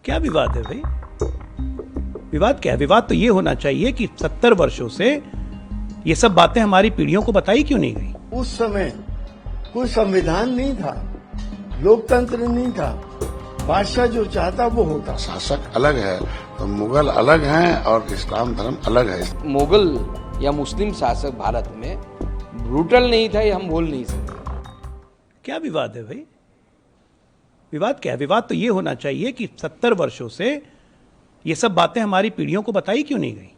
क्या विवाद है भाई? विवाद क्या है? विवाद तो ये होना चाहिए कि 70 वर्षों से ये सब बातें हमारी पीढ़ियों को बताई क्यों नहीं गई? उस समय कोई संविधान नहीं था, लोकतंत्र नहीं था, बादशाह जो चाहता वो होता। शासक अलग है तो मुगल अलग हैं और इस्लाम धर्म अलग है। मुगल या मुस्लिम शासक भारत में ब्रूटल नहीं था, ये हम बोल नहीं सकते। क्या विवाद है भाई? विवाद क्या है? विवाद तो ये होना चाहिए कि 70 वर्षों से ये सब बातें हमारी पीढ़ियों को बताई क्यों नहीं गई?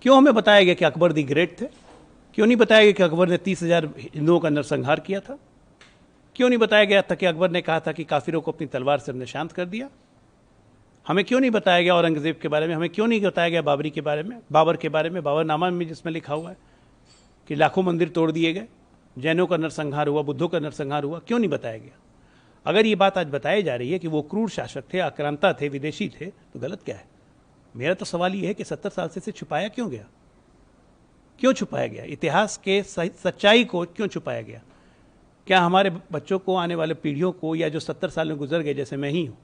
क्यों हमें बताया गया कि अकबर दी ग्रेट थे? क्यों नहीं बताया गया कि अकबर ने 30,000 हिंदुओं का नरसंहार किया था? क्यों नहीं बताया गया था कि अकबर ने कहा था कि काफिरों को अपनी तलवार से हमने शांत कर दिया? हमें क्यों नहीं बताया गया औरंगजेब के बारे में? हमें क्यों नहीं बताया गया बाबरी के बारे में, बाबर के बारे में, बाबरनामा में जिसमें लिखा हुआ है कि लाखों मंदिर तोड़ दिए गए, जैनों का नरसंहार हुआ, बुद्धों का नरसंहार हुआ? क्यों नहीं बताया गया? अगर ये बात आज बताई जा रही है कि वो क्रूर शासक थे, आक्रांता थे, विदेशी थे, तो गलत क्या है? मेरा तो सवाल ये है कि 70 साल से इसे छुपाया क्यों गया? क्यों छुपाया गया? इतिहास के सच्चाई को क्यों छुपाया गया? क्या हमारे बच्चों को, आने वाले पीढ़ियों को, या जो 70 साल में गुजर गए जैसे मैं ही हूं,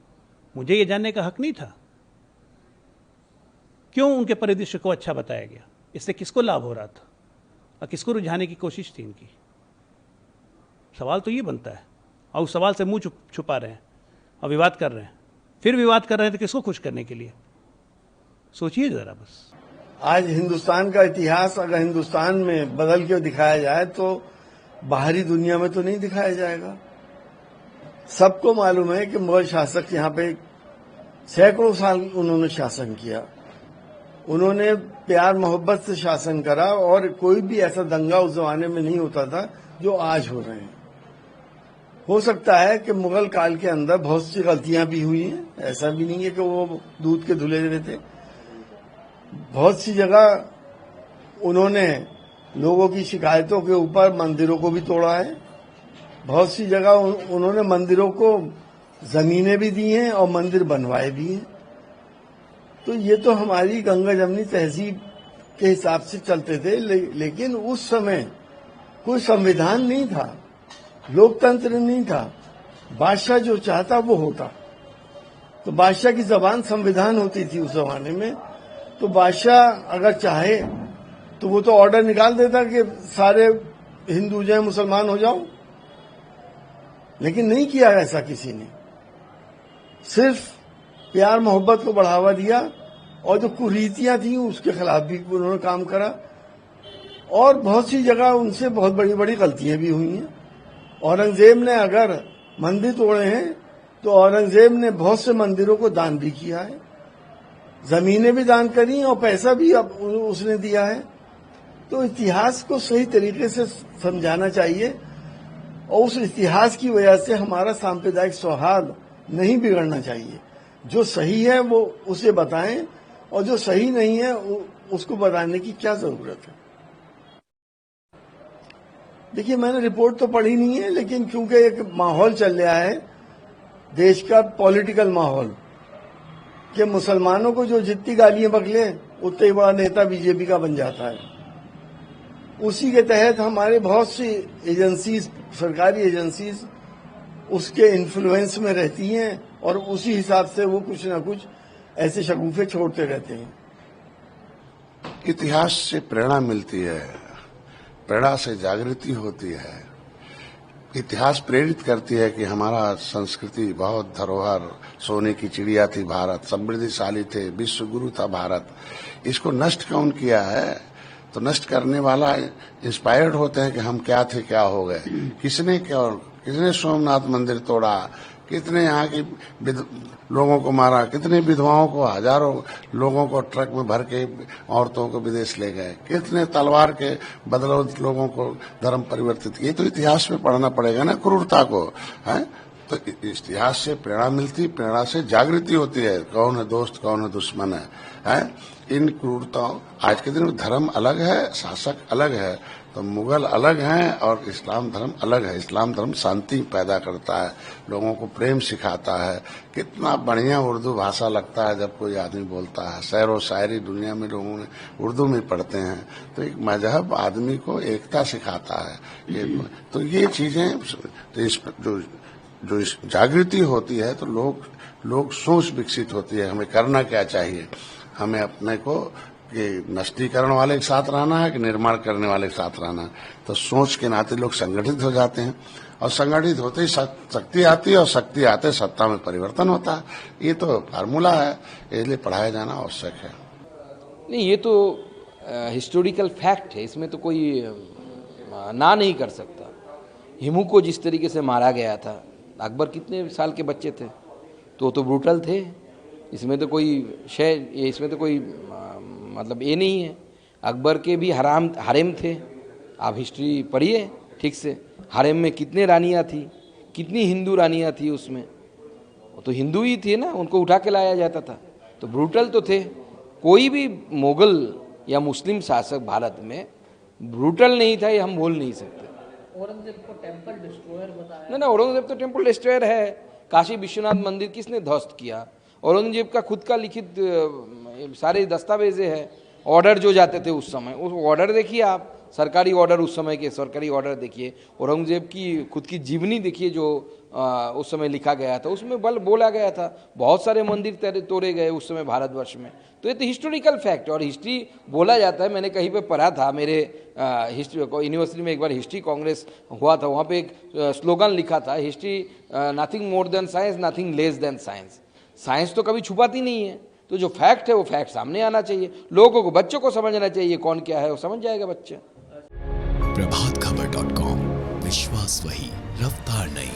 मुझे ये जानने का हक नहीं था? क्यों उनके परिदृश्य को अच्छा बताया गया? इससे किसको लाभ हो रहा था और किसको रुझाने की कोशिश थी इनकी? सवाल तो ये बनता है, और उस सवाल से मुंह छुपा रहे हैं और विवाद कर रहे हैं। फिर विवाद कर रहे हैं तो किसको खुश करने के लिए? सोचिए जरा बस। आज हिंदुस्तान का इतिहास अगर हिंदुस्तान में बदल के दिखाया जाए तो बाहरी दुनिया में तो नहीं दिखाया जाएगा। सबको मालूम है कि मुगल शासक यहाँ पे सैकड़ों साल उन्होंने शासन किया, उन्होंने प्यार मोहब्बत से शासन करा, और कोई भी ऐसा दंगा उस जमाने में नहीं होता था जो आज हो रहे हैं। हो सकता है कि मुगल काल के अंदर बहुत सी गलतियां भी हुई हैं, ऐसा भी नहीं है कि वो दूध के धुले हुए थे। बहुत सी जगह उन्होंने लोगों की शिकायतों के ऊपर मंदिरों को भी तोड़ा है, बहुत सी जगह उन्होंने मंदिरों को जमीनें भी दी हैं और मंदिर बनवाए भी हैं। तो ये तो हमारी गंगा जमनी तहजीब के हिसाब से चलते थे, लेकिन उस समय कोई संविधान नहीं था, लोकतंत्र नहीं था, बादशाह जो चाहता वो होता। तो बादशाह की जबान संविधान होती थी उस जमाने में। तो बादशाह अगर चाहे तो वो तो ऑर्डर निकाल देता कि सारे हिंदू जो है मुसलमान हो जाओ, लेकिन नहीं किया ऐसा किसी ने। सिर्फ प्यार मोहब्बत को बढ़ावा दिया, और जो कुरीतियां थी उसके खिलाफ भी उन्होंने काम करा, और बहुत सी जगह उनसे बहुत बड़ी बड़ी गलतियां भी हुई हैं। औरंगजेब ने अगर मंदिर तोड़े हैं तो औरंगजेब ने बहुत से मंदिरों को दान भी किया है, जमीनें भी दान करी और पैसा भी अब उसने दिया है। तो इतिहास को सही तरीके से समझाना चाहिए, और उस इतिहास की वजह से हमारा सांप्रदायिक सौहार्द नहीं बिगड़ना चाहिए। जो सही है वो उसे बताएं, और जो सही नहीं है उसको बताने की क्या जरूरत है? देखिए, मैंने रिपोर्ट तो पढ़ी नहीं है, लेकिन क्योंकि एक माहौल चल रहा है देश का, पॉलिटिकल माहौल, कि मुसलमानों को जो जितनी गालियां बकले उतना ही बड़ा नेता बीजेपी का बन जाता है। उसी के तहत हमारे बहुत सी एजेंसीज, सरकारी एजेंसीज उसके इन्फ्लुएंस में रहती हैं, और उसी हिसाब से वो कुछ ना कुछ ऐसे शगुफे छोड़ते रहते हैं। इतिहास से प्रेरणा मिलती है, प्रेरणा से जागृति होती है। इतिहास प्रेरित करती है कि हमारा संस्कृति बहुत धरोहर, सोने की चिड़िया थी भारत, समृद्धिशाली थे, विश्व गुरु था भारत। इसको नष्ट कौन किया है? तो नष्ट करने वाला इंस्पायर्ड होते हैं कि हम क्या थे, क्या हो गए। किसने सोमनाथ मंदिर तोड़ा, कितने यहाँ की लोगों को मारा, कितने विधवाओं को, हजारों लोगों को ट्रक में भर के औरतों को विदेश ले गए, कितने तलवार के बदौलत लोगों को धर्म परिवर्तित किए। तो इतिहास में पढ़ना पड़ेगा ना क्रूरता को, है? तो इतिहास से प्रेरणा मिलती, प्रेरणा से जागृति होती है, कौन है दोस्त, कौन है दुश्मन है? इन क्रूरताओं, आज के दिन में धर्म अलग है, शासक अलग है, तो मुगल अलग हैं और इस्लाम धर्म अलग है। इस्लाम धर्म शांति पैदा करता है, लोगों को प्रेम सिखाता है। कितना बढ़िया उर्दू भाषा लगता है जब कोई आदमी बोलता है। शेर व शायरी दुनिया में लोगों ने उर्दू में पढ़ते हैं। तो एक मजहब आदमी को एकता सिखाता है। तो ये चीजें, तो इस जो जागृति होती है तो लोग सोच विकसित होती है, हमें करना क्या चाहिए, हमें अपने को कि नष्टीकरण वाले के साथ रहना है कि निर्माण करने वाले के साथ रहना है। तो सोच के नाते लोग संगठित हो जाते हैं और संगठित होते ही शक्ति आती है और शक्ति आते सत्ता में परिवर्तन होता है। ये तो फार्मूला है, इसलिए पढ़ाया जाना आवश्यक है। नहीं, ये तो हिस्टोरिकल फैक्ट है, इसमें तो कोई ना नहीं कर सकता। हिमू को जिस तरीके से मारा गया था, अकबर कितने साल के बच्चे थे, तो ब्रूटल थे। इसमें तो कोई इसमें तो कोई मतलब ये नहीं है। अकबर के भी हरेम थे, आप हिस्ट्री पढ़िए ठीक से। हरेम में कितने रानियाँ थी, कितनी हिंदू रानियाँ थी उसमें, वो तो हिंदू ही थे ना, उनको उठा के लाया जाता था। तो ब्रूटल तो थे। कोई भी मुगल या मुस्लिम शासक भारत में ब्रूटल नहीं था, ये हम बोल नहीं सकते। औरंगजेब को टेम्पल डिस्ट्रॉयर बताया। ना, औरंगजेब तो टेम्पल डिस्ट्रॉयर है। काशी विश्वनाथ मंदिर किसने ध्वस्त किया? औरंगजेब का खुद का लिखित सारे दस्तावेजें हैं, ऑर्डर जो जाते थे उस समय, उस ऑर्डर देखिए आप, सरकारी ऑर्डर, उस समय के सरकारी ऑर्डर देखिए, औरंगजेब की खुद की जीवनी देखिए जो उस समय लिखा गया था, उसमें बोला गया था बहुत सारे मंदिर तोड़े गए उस समय भारतवर्ष में। तो ये तो हिस्टोरिकल फैक्ट, और हिस्ट्री बोला जाता है। मैंने कहीं पे पढ़ा था, मेरे हिस्ट्री यूनिवर्सिटी में एक बार हिस्ट्री कांग्रेस हुआ था, वहाँ पे एक स्लोगन लिखा था, history nothing more than science, nothing less than science. Science तो कभी छुपाती नहीं है, तो जो फैक्ट है वो फैक्ट सामने आना चाहिए। लोगों को, बच्चों को समझना चाहिए कौन क्या है, वो समझ जाएगा बच्चा। प्रभातखबर.com, विश्वास वही, रफ्तार नहीं।